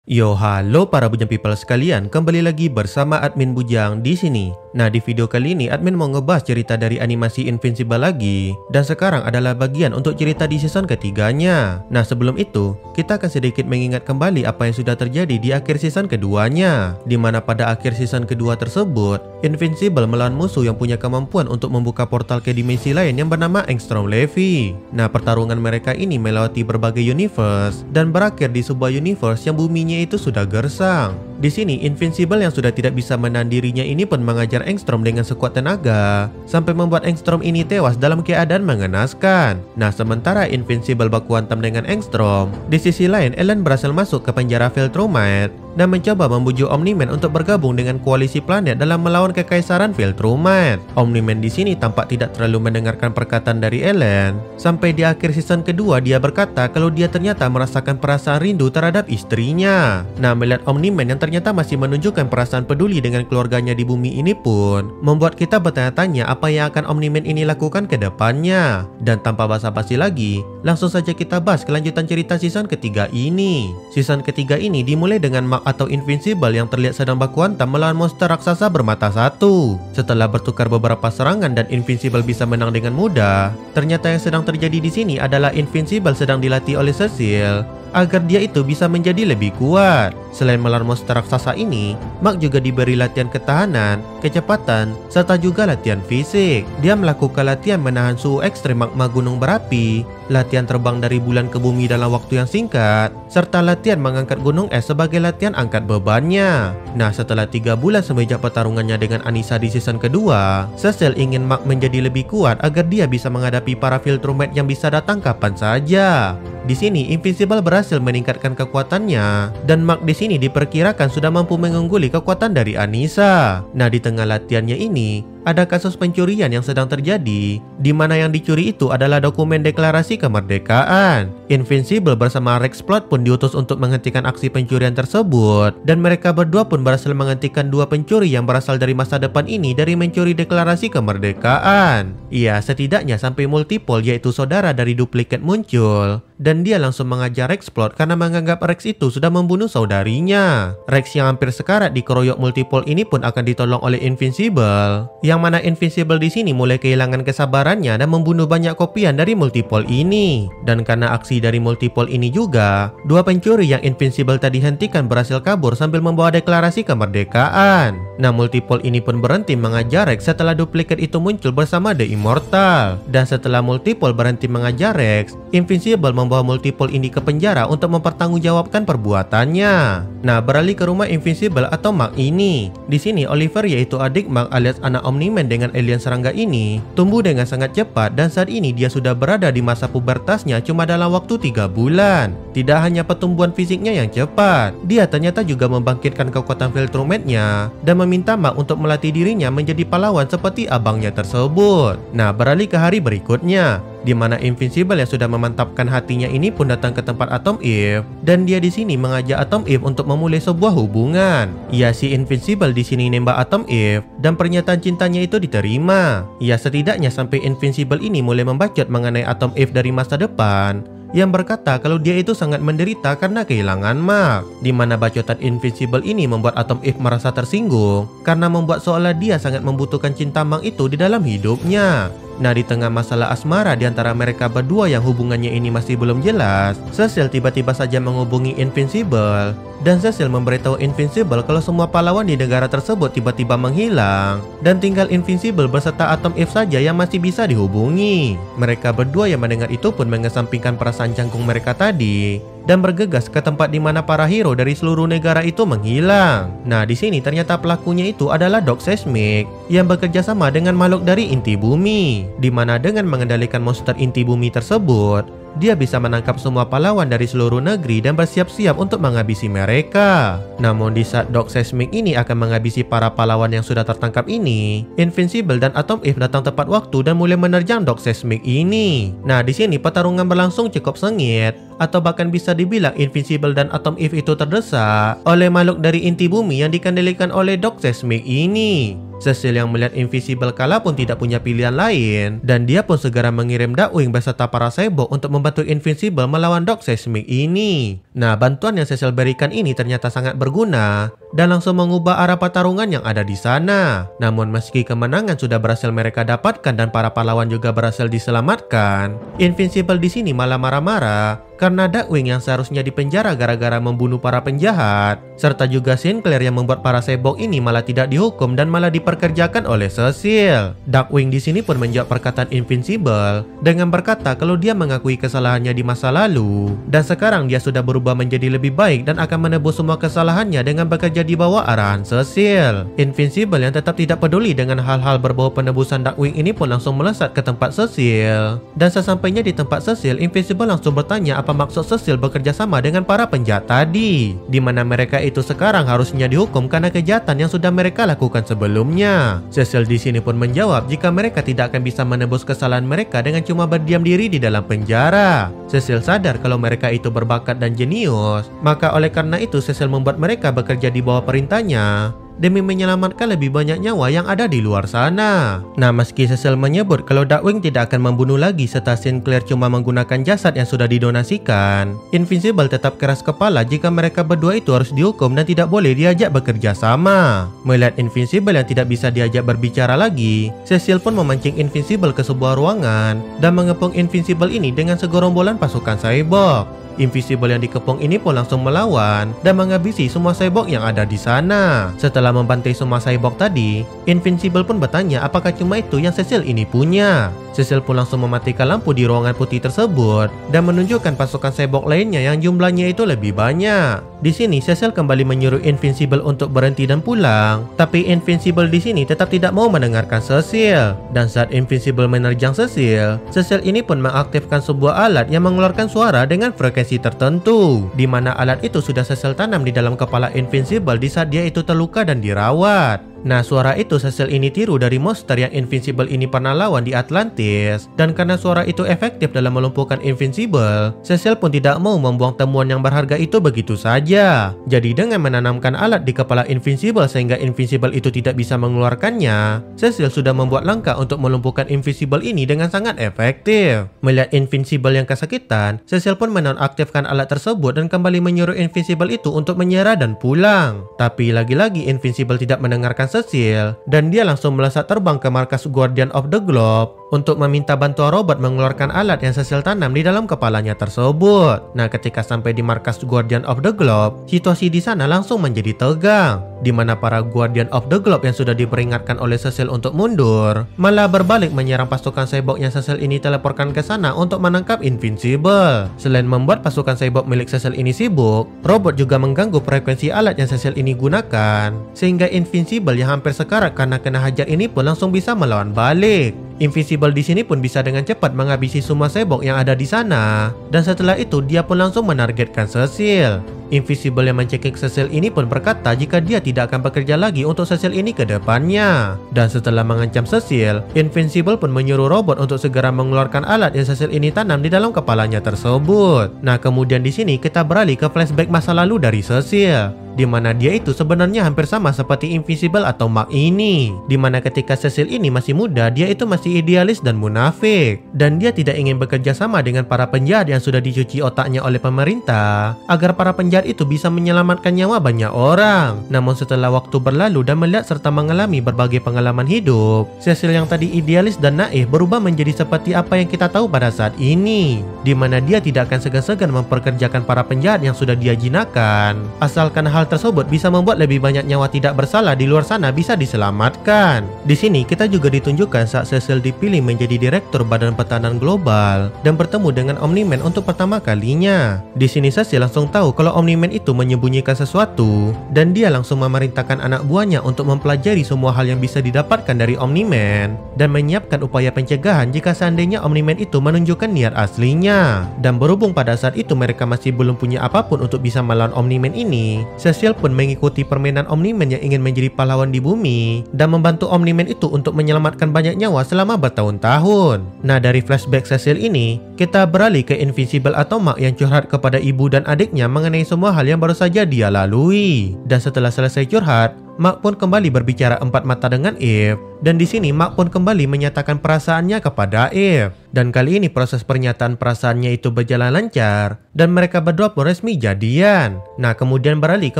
Yo, halo para Bujang People sekalian, kembali lagi bersama admin Bujang di sini. Nah, di video kali ini admin mau ngebahas cerita dari animasi Invincible lagi, dan sekarang adalah bagian untuk cerita di season ketiganya. Nah, sebelum itu, kita akan sedikit mengingat kembali apa yang sudah terjadi di akhir season keduanya, di mana pada akhir season kedua tersebut, Invincible melawan musuh yang punya kemampuan untuk membuka portal ke dimensi lain yang bernama Engstrom Levy. Nah, pertarungan mereka ini melewati berbagai universe dan berakhir di sebuah universe yang buminya itu sudah gersang. Di sini Invincible yang sudah tidak bisa menahan dirinya ini pun mengajar Engstrom dengan sekuat tenaga sampai membuat Engstrom ini tewas dalam keadaan mengenaskan. Nah, sementara Invincible baku hantam dengan Engstrom, di sisi lain Ellen berhasil masuk ke penjara Viltrumite dan mencoba membujuk Omni-Man untuk bergabung dengan koalisi planet dalam melawan kekaisaran Viltrumite. Omni-Man di sini tampak tidak terlalu mendengarkan perkataan dari Ellen. Sampai di akhir season kedua dia berkata kalau dia ternyata merasakan perasaan rindu terhadap istrinya. Nah, melihat Omni-Man yang ternyata masih menunjukkan perasaan peduli dengan keluarganya di bumi ini pun membuat kita bertanya-tanya apa yang akan Omni-Man ini lakukan ke depannya. Dan tanpa basa-basi lagi, langsung saja kita bahas kelanjutan cerita season ketiga ini. Season ketiga ini dimulai dengan Mark atau Invincible yang terlihat sedang baku hantam melawan monster raksasa bermata satu. Setelah bertukar beberapa serangan dan Invincible bisa menang dengan mudah, ternyata yang sedang terjadi di sini adalah Invincible sedang dilatih oleh Cecil agar dia itu bisa menjadi lebih kuat. Selain melawan monster raksasa ini, Mark juga diberi latihan ketahanan, kecepatan, serta juga latihan fisik. Dia melakukan latihan menahan suhu ekstrem magma gunung berapi, latihan terbang dari bulan ke bumi dalam waktu yang singkat, serta latihan mengangkat gunung es sebagai latihan angkat bebannya. Nah, setelah 3 bulan semenjak pertarungannya dengan Anissa di season kedua, Cecil ingin Mark menjadi lebih kuat agar dia bisa menghadapi para Viltrumite yang bisa datang kapan saja. Di sini Invincible berhasil meningkatkan kekuatannya dan Mark di sini diperkirakan sudah mampu mengungguli kekuatan dari Anissa. Nah, di tengah latihannya ini ada kasus pencurian yang sedang terjadi, di mana yang dicuri itu adalah dokumen deklarasi kemerdekaan. Invincible bersama Rexplode pun diutus untuk menghentikan aksi pencurian tersebut, dan mereka berdua pun berhasil menghentikan 2 pencuri yang berasal dari masa depan ini dari mencuri deklarasi kemerdekaan. Iya, setidaknya sampai Multipole yaitu saudara dari duplikat muncul, dan dia langsung mengajar Rexplode karena menganggap Rex itu sudah membunuh saudarinya. Rex yang hampir sekarat dikeroyok Multipole ini pun akan ditolong oleh Invincible, yang mana Invincible di sini mulai kehilangan kesabarannya dan membunuh banyak kopian dari Multipole ini. Dan karena aksi dari Multipole ini juga, 2 pencuri yang Invincible tadi hentikan berhasil kabur sambil membawa deklarasi kemerdekaan. Nah, Multipole ini pun berhenti mengajar Rex setelah duplikat itu muncul bersama The Immortal. Dan setelah Multipole berhenti mengajar Rex, Invincible membawa Multipole ini ke penjara untuk mempertanggungjawabkan perbuatannya. Nah, beralih ke rumah Invincible atau Mark ini. Di sini Oliver yaitu adik Mark alias anak Omni-Man dengan alien serangga ini tumbuh dengan sangat cepat, dan saat ini dia sudah berada di masa pubertasnya cuma dalam waktu 3 bulan. Tidak hanya pertumbuhan fisiknya yang cepat, dia ternyata juga membangkitkan kekuatan Viltrumite-nya dan meminta Mark untuk melatih dirinya menjadi pahlawan seperti abangnya tersebut. Nah, beralih ke hari berikutnya, di mana Invincible yang sudah memantapkan hatinya ini pun datang ke tempat Atom Eve, dan dia di sini mengajak Atom Eve untuk memulai sebuah hubungan. Ya, si Invincible di sini nembak Atom Eve dan pernyataan cintanya itu diterima. Ya, setidaknya sampai Invincible ini mulai membacot mengenai Atom Eve dari masa depan, yang berkata kalau dia itu sangat menderita karena kehilangan Mark. Di mana bacotan Invincible ini membuat Atom Eve merasa tersinggung karena membuat seolah dia sangat membutuhkan cinta Mark itu di dalam hidupnya. Nah, di tengah masalah asmara di antara mereka berdua yang hubungannya ini masih belum jelas, Cecil tiba-tiba saja menghubungi Invincible, dan Cecil memberitahu Invincible kalau semua pahlawan di negara tersebut tiba-tiba menghilang, dan tinggal Invincible beserta Atom Eve saja yang masih bisa dihubungi. Mereka berdua yang mendengar itu pun mengesampingkan perasaan canggung mereka tadi dan bergegas ke tempat di mana para hero dari seluruh negara itu menghilang. Nah, di sini ternyata pelakunya itu adalah Doc Seismic yang bekerja sama dengan makhluk dari inti bumi, di mana dengan mengendalikan monster inti bumi tersebut, dia bisa menangkap semua pahlawan dari seluruh negeri dan bersiap-siap untuk menghabisi mereka. Namun di saat Doc Seismic ini akan menghabisi para pahlawan yang sudah tertangkap ini, Invincible dan Atom Eve datang tepat waktu dan mulai menerjang Doc Seismic ini. Nah, di sini pertarungan berlangsung cukup sengit, atau bahkan bisa dibilang Invincible dan Atom Eve itu terdesak oleh makhluk dari inti bumi yang dikendalikan oleh Doc Seismic ini. Cecil yang melihat Invincible kalah pun tidak punya pilihan lain, dan dia pun segera mengirim Darkwing beserta para cyborg untuk membantu Invincible melawan Doc Seismic ini. Nah, bantuan yang Cecil berikan ini ternyata sangat berguna dan langsung mengubah arah pertarungan yang ada di sana. Namun meski kemenangan sudah berhasil mereka dapatkan dan para pahlawan juga berhasil diselamatkan, Invincible di sini malah marah-marah karena Darkwing yang seharusnya dipenjara gara-gara membunuh para penjahat, serta juga Sinclair yang membuat para cyborg ini malah tidak dihukum dan malah diperkerjakan oleh Cecil. Darkwing di sini pun menjawab perkataan Invincible dengan berkata kalau dia mengakui kesalahannya di masa lalu dan sekarang dia sudah berubah menjadi lebih baik dan akan menebus semua kesalahannya dengan bekerja di bawah arahan Cecil. Invincible yang tetap tidak peduli dengan hal-hal berbau penebusan Darkwing ini pun langsung melesat ke tempat Cecil, dan sesampainya di tempat Cecil, Invincible langsung bertanya apa maksud Cecil bekerja sama dengan para penjahat tadi, di mana mereka itu sekarang harusnya dihukum karena kejahatan yang sudah mereka lakukan sebelumnya. Cecil di sini pun menjawab jika mereka tidak akan bisa menebus kesalahan mereka dengan cuma berdiam diri di dalam penjara. Cecil sadar kalau mereka itu berbakat dan jenius, maka oleh karena itu Cecil membuat mereka bekerja di bawah perintahnya demi menyelamatkan lebih banyak nyawa yang ada di luar sana. Nah, meski Cecil menyebut kalau Darkwing tidak akan membunuh lagi serta Sinclair cuma menggunakan jasad yang sudah didonasikan, Invincible tetap keras kepala jika mereka berdua itu harus dihukum dan tidak boleh diajak bekerja sama. Melihat Invincible yang tidak bisa diajak berbicara lagi, Cecil pun memancing Invincible ke sebuah ruangan dan mengepung Invincible ini dengan segerombolan pasukan cyborg. Invincible yang dikepung ini pun langsung melawan dan menghabisi semua cyborg yang ada di sana. Setelah membantai semua cyborg tadi, Invincible pun bertanya apakah cuma itu yang Cecil ini punya. Cecil pun langsung mematikan lampu di ruangan putih tersebut dan menunjukkan pasukan cyborg lainnya yang jumlahnya itu lebih banyak. Di sini Cecil kembali menyuruh Invincible untuk berhenti dan pulang, tapi Invincible di sini tetap tidak mau mendengarkan Cecil. Dan saat Invincible menerjang Cecil, Cecil ini pun mengaktifkan sebuah alat yang mengeluarkan suara dengan frekuensi tertentu, di mana alat itu sudah Cecil tanam di dalam kepala Invincible di saat dia itu terluka dan dirawat. Nah, suara itu Cecil ini tiru dari monster yang Invincible ini pernah lawan di Atlantis, dan karena suara itu efektif dalam melumpuhkan Invincible, Cecil pun tidak mau membuang temuan yang berharga itu begitu saja. Jadi dengan menanamkan alat di kepala Invincible sehingga Invincible itu tidak bisa mengeluarkannya, Cecil sudah membuat langkah untuk melumpuhkan Invincible ini dengan sangat efektif. Melihat Invincible yang kesakitan, Cecil pun menonaktifkan alat tersebut dan kembali menyuruh Invincible itu untuk menyerah dan pulang. Tapi lagi-lagi Invincible tidak mendengarkan Cecil, dan dia langsung melesat terbang ke markas Guardian of the Globe untuk meminta bantuan robot mengeluarkan alat yang Cecil tanam di dalam kepalanya tersebut. Nah, ketika sampai di markas Guardian of the Globe, situasi di sana langsung menjadi tegang, di mana para Guardian of the Globe yang sudah diperingatkan oleh Cecil untuk mundur malah berbalik menyerang pasukan cyborg yang Cecil ini teleporkan ke sana untuk menangkap Invincible. Selain membuat pasukan cyborg milik Cecil ini sibuk, robot juga mengganggu frekuensi alat yang Cecil ini gunakan, sehingga Invincible yang hampir sekarat karena kena hajar ini pun langsung bisa melawan balik. Invincible di sini pun bisa dengan cepat menghabisi semua cyborg yang ada di sana, dan setelah itu dia pun langsung menargetkan Cecil. Invincible yang mencekik Cecil ini pun berkata jika dia tidak akan bekerja lagi untuk Cecil ini ke depannya. Dan setelah mengancam Cecil, Invincible pun menyuruh robot untuk segera mengeluarkan alat yang Cecil ini tanam di dalam kepalanya tersebut. Nah, kemudian di sini kita beralih ke flashback masa lalu dari Cecil, di mana dia itu sebenarnya hampir sama seperti Invincible atau Mark ini, di mana ketika Cecil ini masih muda, dia itu masih idealis dan munafik, dan dia tidak ingin bekerja sama dengan para penjahat yang sudah dicuci otaknya oleh pemerintah agar para penjahat itu bisa menyelamatkan nyawa banyak orang. Namun setelah waktu berlalu dan melihat serta mengalami berbagai pengalaman hidup, Cecil yang tadi idealis dan naif berubah menjadi seperti apa yang kita tahu pada saat ini, di mana dia tidak akan segan-segan memperkerjakan para penjahat yang sudah dia jinakan, asalkan hal tersebut bisa membuat lebih banyak nyawa tidak bersalah di luar sana bisa diselamatkan. Di sini kita juga ditunjukkan saat Cecil dipilih menjadi Direktur Badan Pertahanan Global dan bertemu dengan Omni-Man untuk pertama kalinya. Di sini Cecil langsung tahu kalau Omni-Man itu menyembunyikan sesuatu, dan dia langsung memerintahkan anak buahnya untuk mempelajari semua hal yang bisa didapatkan dari Omni-Man dan menyiapkan upaya pencegahan jika seandainya Omni-Man itu menunjukkan niat aslinya. Dan berhubung pada saat itu mereka masih belum punya apapun untuk bisa melawan Omni-Man ini, Cecil pun mengikuti permainan Omni-Man yang ingin menjadi pahlawan di bumi dan membantu Omni-Man itu untuk menyelamatkan banyak nyawa selama bertahun-tahun. Nah, dari flashback Cecil ini, kita beralih ke Invincible atau Mark yang curhat kepada ibu dan adiknya mengenai semua hal yang baru saja dia lalui. Dan setelah selesai curhat, Mark pun kembali berbicara empat mata dengan Eve. Dan di sini Mark pun kembali menyatakan perasaannya kepada Eve. Dan kali ini proses pernyataan perasaannya itu berjalan lancar dan mereka berdua pun resmi jadian. Nah, kemudian beralih ke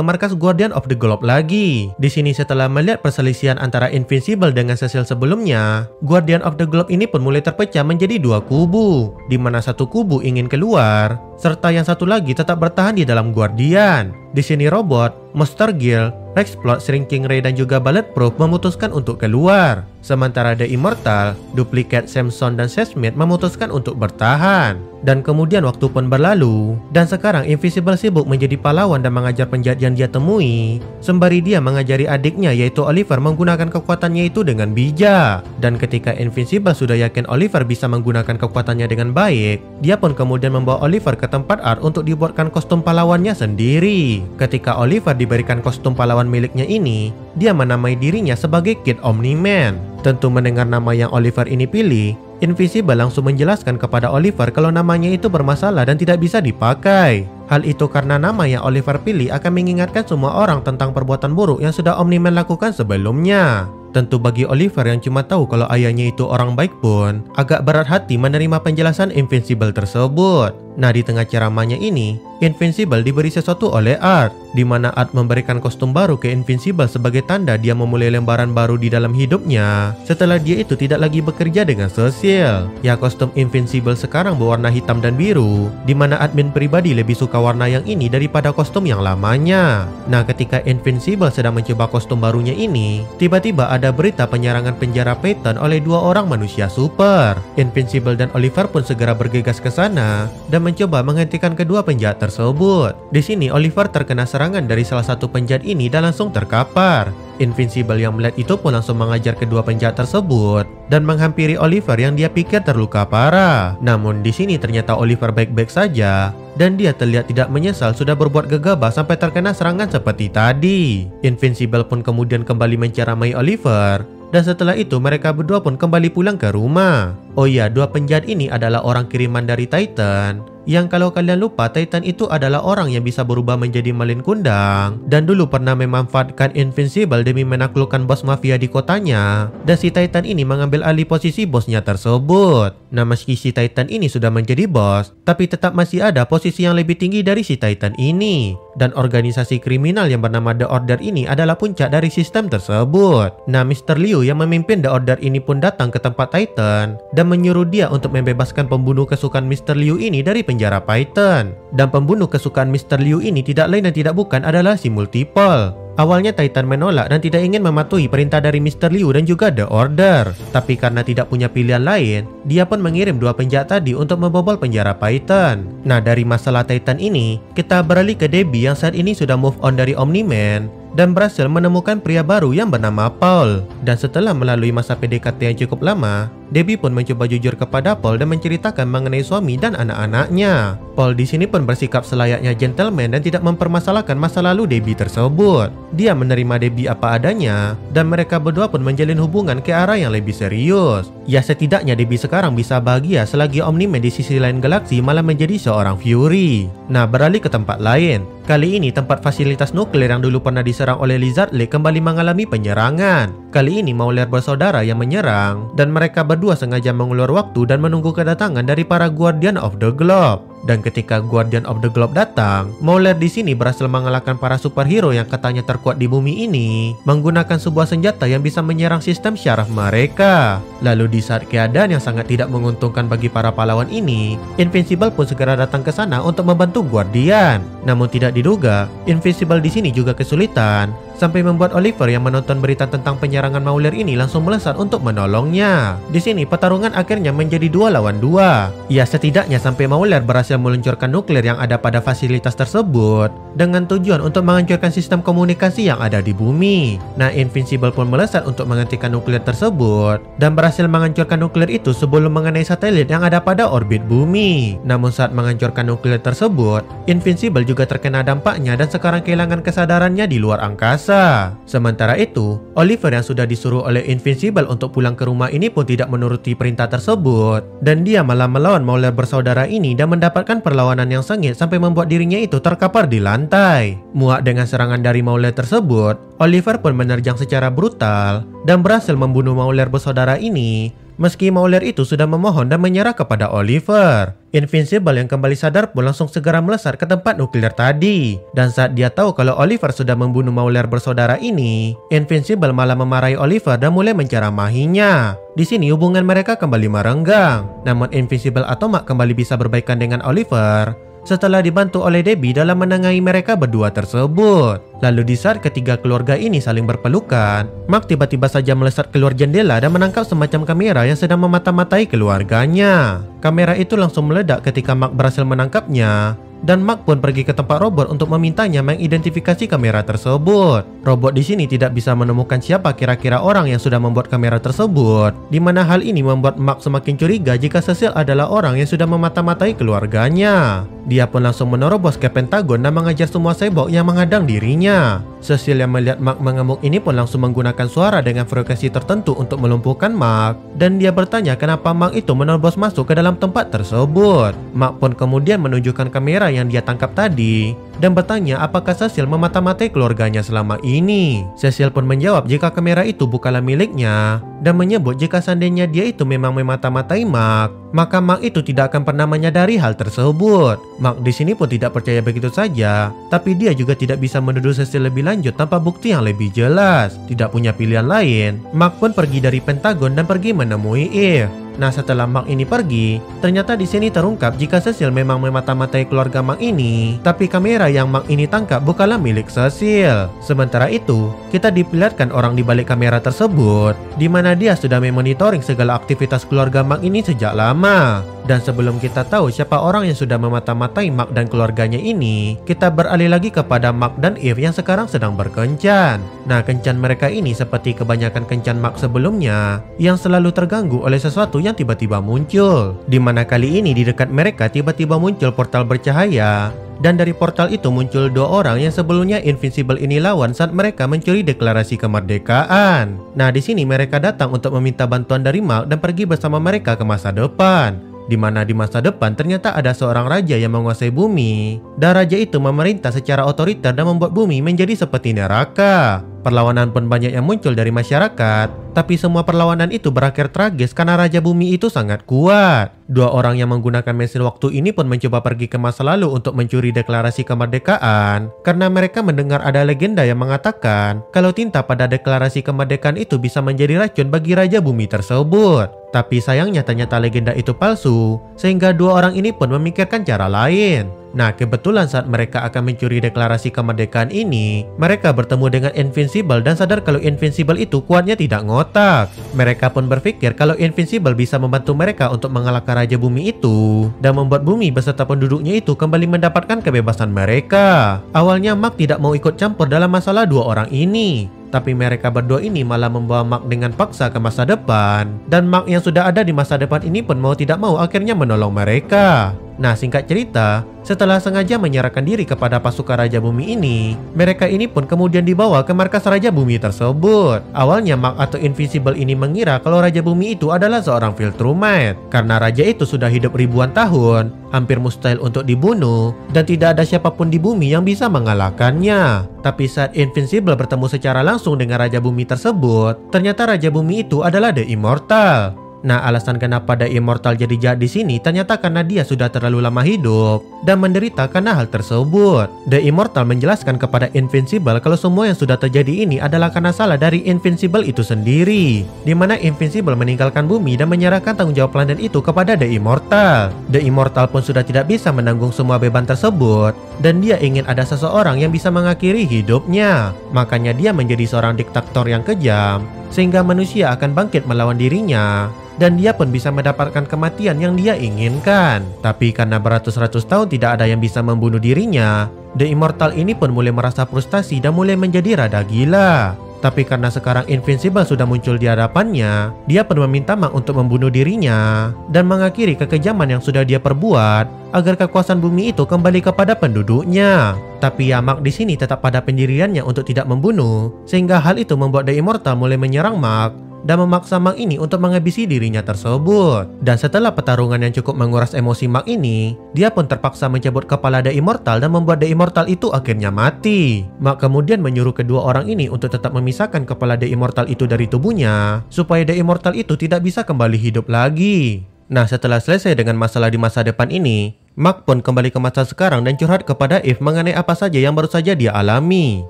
markas Guardian of the Globe lagi. Di sini setelah melihat perselisihan antara Invincible dengan Cecil sebelumnya, Guardian of the Globe ini pun mulai terpecah menjadi dua kubu, di mana satu kubu ingin keluar, serta yang satu lagi tetap bertahan di dalam Guardian. Di sini Robot, Monster Guild, Rexplode, Shrinking Ray dan juga Bulletproof memutuskan untuk keluar. Sementara The Immortal, Duplicate, Samson dan Sesmith memutuskan untuk bertahan. Dan kemudian waktu pun berlalu, dan sekarang Invincible sibuk menjadi pahlawan dan mengajar penjahat yang dia temui, sembari dia mengajari adiknya yaitu Oliver menggunakan kekuatannya itu dengan bijak. Dan ketika Invincible sudah yakin Oliver bisa menggunakan kekuatannya dengan baik, dia pun kemudian membawa Oliver ke tempat art untuk dibuatkan kostum pahlawannya sendiri. Ketika Oliver diberikan kostum pahlawan miliknya ini, dia menamai dirinya sebagai Kid Omni-Man. Tentu mendengar nama yang Oliver ini pilih, Invincible langsung menjelaskan kepada Oliver kalau namanya itu bermasalah dan tidak bisa dipakai. Hal itu karena nama yang Oliver pilih akan mengingatkan semua orang tentang perbuatan buruk yang sudah Omni-Man lakukan sebelumnya. Tentu bagi Oliver yang cuma tahu kalau ayahnya itu orang baik pun agak berat hati menerima penjelasan Invincible tersebut. Nah, di tengah ceramahnya ini, Invincible diberi sesuatu oleh Art, di mana Art memberikan kostum baru ke Invincible sebagai tanda dia memulai lembaran baru di dalam hidupnya setelah dia itu tidak lagi bekerja dengan Cecil. Ya, kostum Invincible sekarang berwarna hitam dan biru, di mana admin pribadi lebih suka warna yang ini daripada kostum yang lamanya. Nah, ketika Invincible sedang mencoba kostum barunya ini, tiba-tiba ada berita penyerangan penjara Peyton oleh dua orang manusia super. Invincible dan Oliver pun segera bergegas ke sana dan mencoba menghentikan kedua penjahat tersebut. Di sini Oliver terkena serangan dari salah satu penjahat ini dan langsung terkapar. Invincible yang melihat itu pun langsung mengajar kedua penjahat tersebut dan menghampiri Oliver yang dia pikir terluka parah. Namun di sini ternyata Oliver baik-baik saja dan dia terlihat tidak menyesal sudah berbuat gegabah sampai terkena serangan seperti tadi. Invincible pun kemudian kembali menceramai Oliver. Dan setelah itu mereka berdua pun kembali pulang ke rumah. Oh iya, dua penjahat ini adalah orang kiriman dari Titan. Yang kalau kalian lupa, Titan itu adalah orang yang bisa berubah menjadi malin kundang dan dulu pernah memanfaatkan Invincible demi menaklukkan bos mafia di kotanya. Dan si Titan ini mengambil alih posisi bosnya tersebut. Nah, meski si Titan ini sudah menjadi bos, tapi tetap masih ada posisi yang lebih tinggi dari si Titan ini. Dan organisasi kriminal yang bernama The Order ini adalah puncak dari sistem tersebut. Nah, Mr. Liu yang memimpin The Order ini pun datang ke tempat Titan dan menyuruh dia untuk membebaskan pembunuh kesukaan Mr. Liu ini dari penjara Python. Dan pembunuh kesukaan Mr. Liu ini tidak lain dan tidak bukan adalah si Multiple. Awalnya Titan menolak dan tidak ingin mematuhi perintah dari Mr. Liu dan juga The Order. Tapi karena tidak punya pilihan lain, dia pun mengirim dua penjahat tadi untuk membobol penjara Python. Nah, dari masalah Titan ini, kita beralih ke Debbie yang saat ini sudah move on dari Omni-Man dan berhasil menemukan pria baru yang bernama Paul. Dan setelah melalui masa PDKT yang cukup lama, Debbie pun mencoba jujur kepada Paul dan menceritakan mengenai suami dan anak-anaknya. Paul di sini pun bersikap selayaknya gentleman dan tidak mempermasalahkan masa lalu Debbie tersebut. Dia menerima Debbie apa adanya dan mereka berdua pun menjalin hubungan ke arah yang lebih serius. Ya, setidaknya Debbie sekarang bisa bahagia selagi Omni-Man di sisi lain galaksi malah menjadi seorang Fury. Nah, beralih ke tempat lain. Kali ini tempat fasilitas nuklir yang dulu pernah diserang oleh Lizard Lake kembali mengalami penyerangan. Kali ini Mauler bersaudara yang menyerang dan mereka berdua sengaja mengulur waktu dan menunggu kedatangan dari para Guardian of the Globe. Dan ketika Guardian of the Globe datang, Mauler di sini berhasil mengalahkan para superhero yang katanya terkuat di bumi ini menggunakan sebuah senjata yang bisa menyerang sistem syaraf mereka. Lalu di saat keadaan yang sangat tidak menguntungkan bagi para pahlawan ini, Invincible pun segera datang ke sana untuk membantu Guardian. Namun tidak diduga, Invincible di sini juga kesulitan sampai membuat Oliver yang menonton berita tentang penyerangan Mauler ini langsung melesat untuk menolongnya. Di sini pertarungan akhirnya menjadi 2 lawan 2. Ya, setidaknya sampai Mauler berhasil meluncurkan nuklir yang ada pada fasilitas tersebut dengan tujuan untuk menghancurkan sistem komunikasi yang ada di bumi. Nah, Invincible pun melesat untuk menghentikan nuklir tersebut dan berhasil menghancurkan nuklir itu sebelum mengenai satelit yang ada pada orbit bumi. Namun saat menghancurkan nuklir tersebut, Invincible juga terkena dampaknya dan sekarang kehilangan kesadarannya di luar angkasa. Sementara itu, Oliver yang sudah disuruh oleh Invincible untuk pulang ke rumah ini pun tidak menuruti perintah tersebut dan dia malah melawan Mauler bersaudara ini dan mendapat mendapatkan perlawanan yang sengit sampai membuat dirinya itu terkapar di lantai. Muak dengan serangan dari Mauler tersebut, Oliver pun menerjang secara brutal dan berhasil membunuh Mauler bersaudara ini. Meski Mauler itu sudah memohon dan menyerah kepada Oliver, Invincible yang kembali sadar pun langsung segera melesat ke tempat nuklir tadi. Dan saat dia tahu kalau Oliver sudah membunuh Mauler bersaudara ini, Invincible malah memarahi Oliver dan mulai menceramahinya. Di sini hubungan mereka kembali merenggang. Namun Invincible atau Mark kembali bisa berbaikan dengan Oliver setelah dibantu oleh Debbie dalam menengahi mereka berdua tersebut. Lalu di saat ketiga keluarga ini saling berpelukan, Mark tiba-tiba saja melesat keluar jendela dan menangkap semacam kamera yang sedang memata-matai keluarganya. Kamera itu langsung meledak ketika Mark berhasil menangkapnya. Dan Mark pun pergi ke tempat robot untuk memintanya mengidentifikasi kamera tersebut. Robot di sini tidak bisa menemukan siapa kira-kira orang yang sudah membuat kamera tersebut, di mana hal ini membuat Mark semakin curiga jika Cecil adalah orang yang sudah memata-matai keluarganya. Dia pun langsung menerobos ke Pentagon dan mengajar semua cyborg yang menghadang dirinya. Cecil yang melihat Mark mengamuk ini pun langsung menggunakan suara dengan frekuensi tertentu untuk melumpuhkan Mark. Dan dia bertanya kenapa Mark itu menerobos masuk ke dalam tempat tersebut. Mark pun kemudian menunjukkan kamera yang dia tangkap tadi dan bertanya apakah Cecil memata-matai keluarganya selama ini. Cecil pun menjawab jika kamera itu bukanlah miliknya dan menyebut jika seandainya dia itu memang memata-matai Mark, maka Mark itu tidak akan pernah menyadari hal tersebut. Mark di sini pun tidak percaya begitu saja, tapi dia juga tidak bisa menuduh Cecil lebih lanjut tanpa bukti yang lebih jelas. Tidak punya pilihan lain, Mark pun pergi dari Pentagon dan pergi menemui Eve. Nah, setelah Mark ini pergi, ternyata di sini terungkap jika Cecil memang memata-matai keluarga Mark ini, tapi kamera yang Mark ini tangkap bukanlah milik Cecil. Sementara itu, kita diperlihatkan orang di balik kamera tersebut, di mana dia sudah memonitoring segala aktivitas keluarga Mark ini sejak lama. Dan sebelum kita tahu siapa orang yang sudah memata-matai Mark dan keluarganya ini, kita beralih lagi kepada Mark dan Eve yang sekarang sedang berkencan. Nah, kencan mereka ini seperti kebanyakan kencan Mark sebelumnya, yang selalu terganggu oleh sesuatu yang tiba-tiba muncul. Di mana kali ini di dekat mereka tiba-tiba muncul portal bercahaya. Dan dari portal itu muncul dua orang yang sebelumnya Invincible ini lawan saat mereka mencuri deklarasi kemerdekaan. Nah, di sini mereka datang untuk meminta bantuan dari Mark dan pergi bersama mereka ke masa depan. Di mana di masa depan ternyata ada seorang raja yang menguasai bumi. Dan raja itu memerintah secara otoriter dan membuat bumi menjadi seperti neraka. Perlawanan pun banyak yang muncul dari masyarakat, tapi semua perlawanan itu berakhir tragis karena Raja Bumi itu sangat kuat. Dua orang yang menggunakan mesin waktu ini pun mencoba pergi ke masa lalu untuk mencuri deklarasi kemerdekaan, karena mereka mendengar ada legenda yang mengatakan kalau tinta pada deklarasi kemerdekaan itu bisa menjadi racun bagi Raja Bumi tersebut. Tapi sayangnya ternyata legenda itu palsu, sehingga dua orang ini pun memikirkan cara lain. Nah, kebetulan saat mereka akan mencuri deklarasi kemerdekaan ini, mereka bertemu dengan Invincible dan sadar kalau Invincible itu kuatnya tidak ngotak. Mereka pun berpikir kalau Invincible bisa membantu mereka untuk mengalahkan Raja Bumi itu dan membuat bumi beserta penduduknya itu kembali mendapatkan kebebasan mereka. Awalnya Mark tidak mau ikut campur dalam masalah dua orang ini, tapi mereka berdua ini malah membawa Mark dengan paksa ke masa depan. Dan Mark yang sudah ada di masa depan ini pun mau tidak mau akhirnya menolong mereka. Nah, singkat cerita, setelah sengaja menyerahkan diri kepada pasukan Raja Bumi ini, mereka ini pun kemudian dibawa ke markas Raja Bumi tersebut. Awalnya Mark atau Invincible ini mengira kalau Raja Bumi itu adalah seorang Viltrumite, karena raja itu sudah hidup ribuan tahun, hampir mustahil untuk dibunuh, dan tidak ada siapapun di bumi yang bisa mengalahkannya. Tapi saat Invincible bertemu secara langsung dengan Raja Bumi tersebut, ternyata Raja Bumi itu adalah The Immortal. Nah, alasan kenapa The Immortal jadi jahat di sini ternyata karena dia sudah terlalu lama hidup dan menderita karena hal tersebut. The Immortal menjelaskan kepada Invincible kalau semua yang sudah terjadi ini adalah karena salah dari Invincible itu sendiri, di mana Invincible meninggalkan bumi dan menyerahkan tanggung jawab planet itu kepada The Immortal. The Immortal pun sudah tidak bisa menanggung semua beban tersebut dan dia ingin ada seseorang yang bisa mengakhiri hidupnya. Makanya dia menjadi seorang diktator yang kejam, sehingga manusia akan bangkit melawan dirinya dan dia pun bisa mendapatkan kematian yang dia inginkan. Tapi karena beratus-ratus tahun tidak ada yang bisa membunuh dirinya, The Immortal ini pun mulai merasa frustasi dan mulai menjadi rada gila. Tapi karena sekarang Invincible sudah muncul di hadapannya, dia pun meminta Mark untuk membunuh dirinya dan mengakhiri kekejaman yang sudah dia perbuat agar kekuasaan bumi itu kembali kepada penduduknya. Tapi ya, Mark di sini tetap pada pendiriannya untuk tidak membunuh, sehingga hal itu membuat The Immortal mulai menyerang Mark dan memaksa Mark ini untuk menghabisi dirinya tersebut. Dan setelah pertarungan yang cukup menguras emosi Mark ini, dia pun terpaksa mencabut kepala The Immortal dan membuat The Immortal itu akhirnya mati. Mark kemudian menyuruh kedua orang ini untuk tetap memisahkan kepala The Immortal itu dari tubuhnya, supaya The Immortal itu tidak bisa kembali hidup lagi. Nah, setelah selesai dengan masalah di masa depan ini, Mark pun kembali ke masa sekarang dan curhat kepada Eve mengenai apa saja yang baru saja dia alami.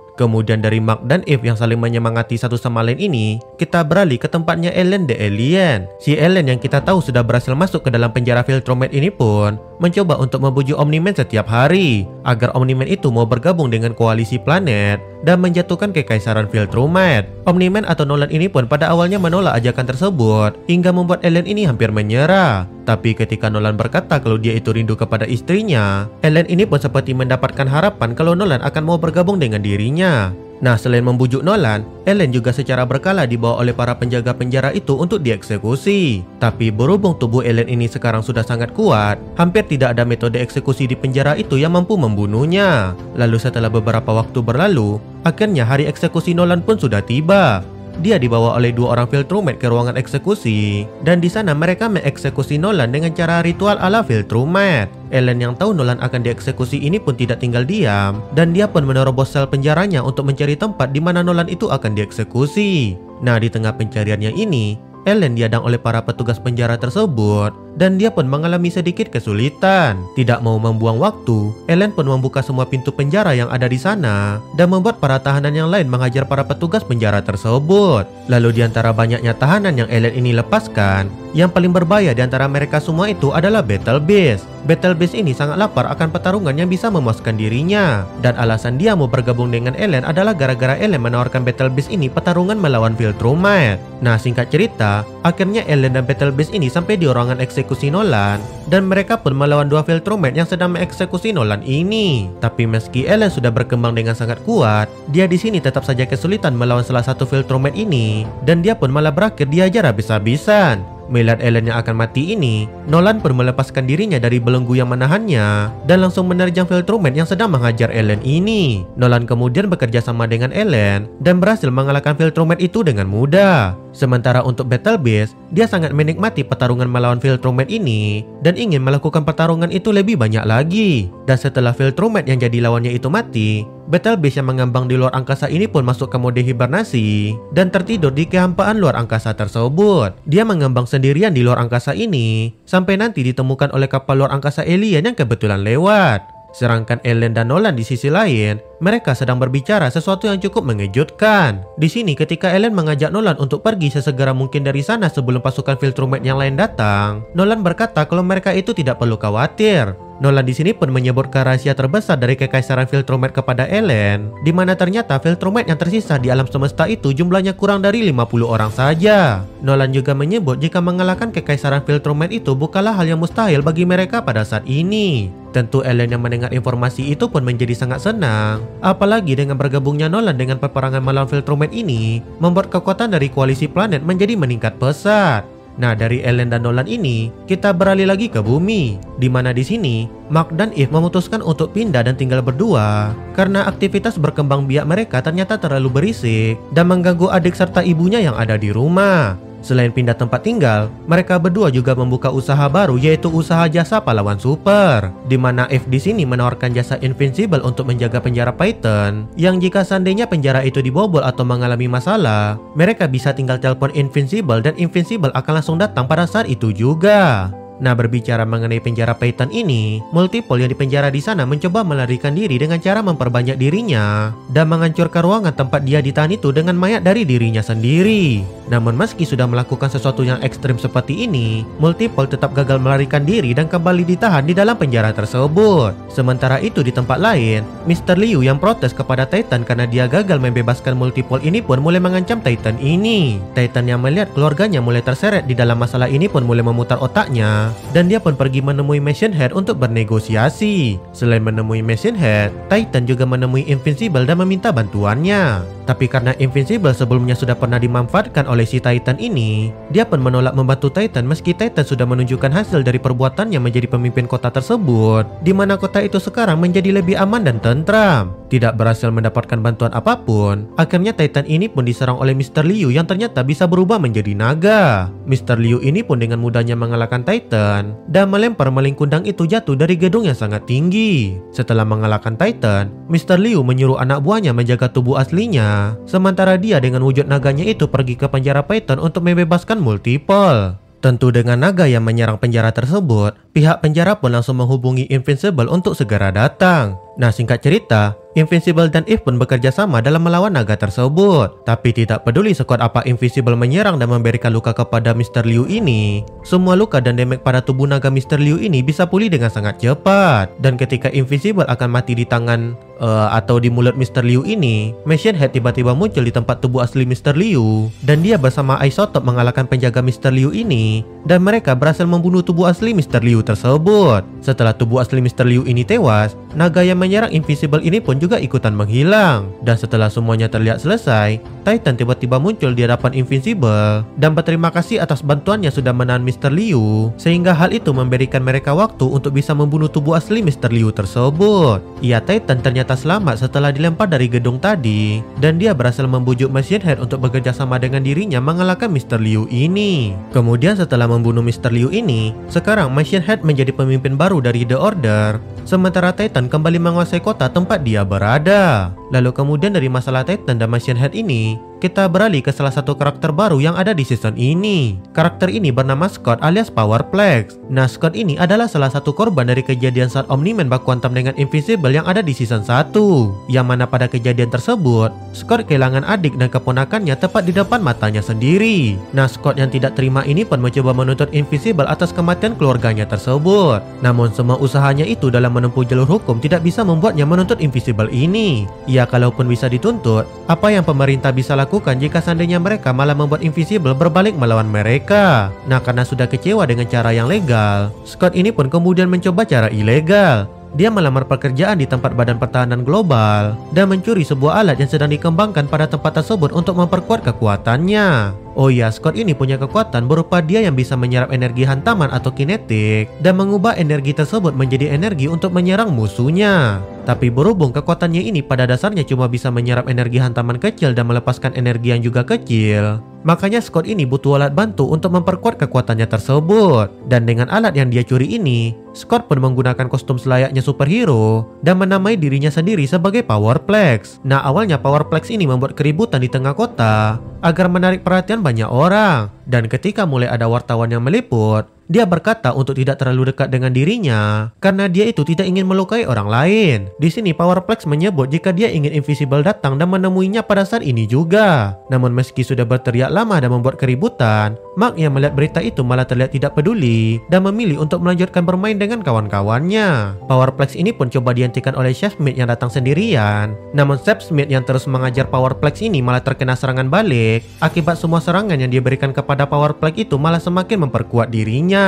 Kemudian dari Mark dan Eve yang saling menyemangati satu sama lain ini, kita beralih ke tempatnya Ellen the Alien. Si Ellen yang kita tahu sudah berhasil masuk ke dalam penjara Viltrumite ini pun mencoba untuk membujuk Omni-Man setiap hari agar Omni-Man itu mau bergabung dengan koalisi planet dan menjatuhkan kekaisaran Viltrumite. Omni-Man atau Nolan ini pun pada awalnya menolak ajakan tersebut hingga membuat Ellen ini hampir menyerah. Tapi ketika Nolan berkata kalau dia itu rindu kepada istrinya, Ellen ini pun seperti mendapatkan harapan kalau Nolan akan mau bergabung dengan dirinya. Nah, selain membujuk Nolan, Ellen juga secara berkala dibawa oleh para penjaga penjara itu untuk dieksekusi. Tapi berhubung tubuh Ellen ini sekarang sudah sangat kuat, hampir tidak ada metode eksekusi di penjara itu yang mampu membunuhnya. Lalu setelah beberapa waktu berlalu, akhirnya hari eksekusi Nolan pun sudah tiba. Dia dibawa oleh dua orang Viltrumite ke ruangan eksekusi, dan di sana mereka mengeksekusi Nolan dengan cara ritual ala Viltrumite. Ellen yang tahu Nolan akan dieksekusi ini pun tidak tinggal diam, dan dia pun menerobos sel penjaranya untuk mencari tempat di mana Nolan itu akan dieksekusi. Nah, di tengah pencariannya ini, Ellen dihadang oleh para petugas penjara tersebut dan dia pun mengalami sedikit kesulitan. Tidak mau membuang waktu, Ellen pun membuka semua pintu penjara yang ada di sana dan membuat para tahanan yang lain menghajar para petugas penjara tersebut. Lalu di antara banyaknya tahanan yang Ellen ini lepaskan, yang paling berbahaya di antara mereka semua itu adalah Battle Beast. Battle Beast ini sangat lapar akan pertarungan yang bisa memuaskan dirinya, dan alasan dia mau bergabung dengan Ellen adalah gara-gara Ellen menawarkan Battle Beast ini pertarungan melawan Viltrumite. Nah, singkat cerita, akhirnya Ellen dan Battle Beast ini sampai di ruangan eksekusi Nolan, dan mereka pun melawan dua Viltrumite yang sedang mengeksekusi Nolan ini. Tapi meski Ellen sudah berkembang dengan sangat kuat, dia di sini tetap saja kesulitan melawan salah satu Viltrumite ini, dan dia pun malah berakhir diajar habis-habisan. Melihat Ellen yang akan mati ini, Nolan pun melepaskan dirinya dari belenggu yang menahannya dan langsung menerjang Viltrumite yang sedang menghajar Ellen ini. Nolan kemudian bekerja sama dengan Ellen dan berhasil mengalahkan Viltrumite itu dengan mudah. Sementara untuk Battle Beast, dia sangat menikmati pertarungan melawan Viltrumite ini dan ingin melakukan pertarungan itu lebih banyak lagi. Dan setelah Viltrumite yang jadi lawannya itu mati, Battle Beast yang mengambang di luar angkasa ini pun masuk ke mode hibernasi dan tertidur di kehampaan luar angkasa tersebut. Dia mengambang sendirian di luar angkasa ini sampai nanti ditemukan oleh kapal luar angkasa alien yang kebetulan lewat. Sedangkan Ellen dan Nolan di sisi lain, mereka sedang berbicara sesuatu yang cukup mengejutkan. Di sini ketika Ellen mengajak Nolan untuk pergi sesegera mungkin dari sana sebelum pasukan Viltrumite yang lain datang, Nolan berkata kalau mereka itu tidak perlu khawatir. Nolan di sini pun menyebutkan rahasia terbesar dari kekaisaran Viltrumite kepada Ellen, di mana ternyata Viltrumite yang tersisa di alam semesta itu jumlahnya kurang dari 50 orang saja. Nolan juga menyebut jika mengalahkan kekaisaran Viltrumite itu bukanlah hal yang mustahil bagi mereka pada saat ini. Tentu Ellen yang mendengar informasi itu pun menjadi sangat senang. Apalagi dengan bergabungnya Nolan dengan peperangan melawan Viltrumite ini, membuat kekuatan dari koalisi planet menjadi meningkat pesat. Nah, dari Ellen dan Nolan ini, kita beralih lagi ke bumi, di mana di sini Mark dan Eve memutuskan untuk pindah dan tinggal berdua karena aktivitas berkembang biak mereka ternyata terlalu berisik dan mengganggu adik serta ibunya yang ada di rumah. Selain pindah tempat tinggal, mereka berdua juga membuka usaha baru yaitu usaha jasa pahlawan super, di mana Eve di sini menawarkan jasa Invincible untuk menjaga penjara Python, yang jika seandainya penjara itu dibobol atau mengalami masalah, mereka bisa tinggal telepon Invincible dan Invincible akan langsung datang pada saat itu juga. Nah, berbicara mengenai penjara Python ini, Multiple yang dipenjara di sana mencoba melarikan diri dengan cara memperbanyak dirinya dan menghancurkan ruangan tempat dia ditahan itu dengan mayat dari dirinya sendiri. Namun meski sudah melakukan sesuatu yang ekstrim seperti ini, Multiple tetap gagal melarikan diri dan kembali ditahan di dalam penjara tersebut. Sementara itu di tempat lain, Mr. Liu yang protes kepada Titan karena dia gagal membebaskan Multiple ini pun mulai mengancam Titan ini. Titan yang melihat keluarganya mulai terseret di dalam masalah ini pun mulai memutar otaknya sana dan dia pun pergi menemui Machine Head untuk bernegosiasi. Selain menemui Machine Head, Titan juga menemui Invincible dan meminta bantuannya. Tapi karena Invincible sebelumnya sudah pernah dimanfaatkan oleh si Titan ini, dia pun menolak membantu Titan meski Titan sudah menunjukkan hasil dari perbuatannya menjadi pemimpin kota tersebut, di mana kota itu sekarang menjadi lebih aman dan tentram. Tidak berhasil mendapatkan bantuan apapun, akhirnya Titan ini pun diserang oleh Mr. Liu yang ternyata bisa berubah menjadi naga. Mr. Liu ini pun dengan mudahnya mengalahkan Titan dan melempar maling kundang itu jatuh dari gedung yang sangat tinggi. Setelah mengalahkan Titan, Mr. Liu menyuruh anak buahnya menjaga tubuh aslinya, sementara dia dengan wujud naganya itu pergi ke penjara Python untuk membebaskan Multiple. Tentu dengan naga yang menyerang penjara tersebut, pihak penjara pun langsung menghubungi Invincible untuk segera datang. Nah, singkat cerita, Invincible dan Eve pun bekerja sama dalam melawan naga tersebut. Tapi tidak peduli sekuat apa Invincible menyerang dan memberikan luka kepada Mr. Liu ini, semua luka dan damage pada tubuh naga Mr. Liu ini bisa pulih dengan sangat cepat. Dan ketika Invincible akan mati di tangan atau di mulut Mr. Liu ini, Machine Head tiba-tiba muncul di tempat tubuh asli Mr. Liu, dan dia bersama Isotop mengalahkan penjaga Mr. Liu ini, dan mereka berhasil membunuh tubuh asli Mr. Liu tersebut. Setelah tubuh asli Mr. Liu ini tewas, naga yang menyerang Invincible ini pun juga ikutan menghilang. Dan setelah semuanya terlihat selesai, Titan tiba-tiba muncul di hadapan Invincible dan berterima kasih atas bantuannya sudah menahan Mr. Liu, sehingga hal itu memberikan mereka waktu untuk bisa membunuh tubuh asli Mr. Liu tersebut. Iya, Titan ternyata selamat setelah dilempar dari gedung tadi, dan dia berhasil membujuk Machine Head untuk bekerja sama dengan dirinya mengalahkan Mr. Liu ini. Kemudian setelah membunuh Mr. Liu ini, sekarang Machine Head menjadi pemimpin baru dari The Order, sementara Titan kembali menguasai kota tempat dia berada. Lalu kemudian dari masalah Titan dan Machine Head ini, kita beralih ke salah satu karakter baru yang ada di season ini. Karakter ini bernama Scott alias Powerplex. Nah, Scott ini adalah salah satu korban dari kejadian saat Omni-Man bak kuantum dengan Invincible yang ada di season 1. Yang mana pada kejadian tersebut, Scott kehilangan adik dan keponakannya tepat di depan matanya sendiri. Nah, Scott yang tidak terima ini pun mencoba menuntut Invincible atas kematian keluarganya tersebut. Namun semua usahanya itu dalam menempuh jalur hukum tidak bisa membuatnya menuntut Invincible ini. Ya, kalaupun bisa dituntut, apa yang pemerintah bisa lakukan jika seandainya mereka malah membuat Invincible berbalik melawan mereka? Nah, karena sudah kecewa dengan cara yang legal, Scott ini pun kemudian mencoba cara ilegal. Dia melamar pekerjaan di tempat Badan Pertahanan Global dan mencuri sebuah alat yang sedang dikembangkan pada tempat tersebut untuk memperkuat kekuatannya. Oh ya, Scott ini punya kekuatan berupa dia yang bisa menyerap energi hantaman atau kinetik dan mengubah energi tersebut menjadi energi untuk menyerang musuhnya. Tapi berhubung kekuatannya ini pada dasarnya cuma bisa menyerap energi hantaman kecil dan melepaskan energi yang juga kecil, makanya Scott ini butuh alat bantu untuk memperkuat kekuatannya tersebut. Dan dengan alat yang dia curi ini, Scott pun menggunakan kostum selayaknya superhero dan menamai dirinya sendiri sebagai Powerplex. Nah, awalnya Powerplex ini membuat keributan di tengah kota agar menarik perhatian banyak orang. Dan ketika mulai ada wartawan yang meliput, dia berkata untuk tidak terlalu dekat dengan dirinya karena dia itu tidak ingin melukai orang lain. Di sini Powerplex menyebut jika dia ingin Invincible datang dan menemuinya pada saat ini juga. Namun meski sudah berteriak lama dan membuat keributan, Mark yang melihat berita itu malah terlihat tidak peduli dan memilih untuk melanjutkan bermain dengan kawan-kawannya. Powerplex ini pun coba dihentikan oleh Chef Smith yang datang sendirian. Namun Chef Smith yang terus mengajar Powerplex ini malah terkena serangan balik. Akibat semua serangan yang diberikan kepada Powerplex itu malah semakin memperkuat dirinya.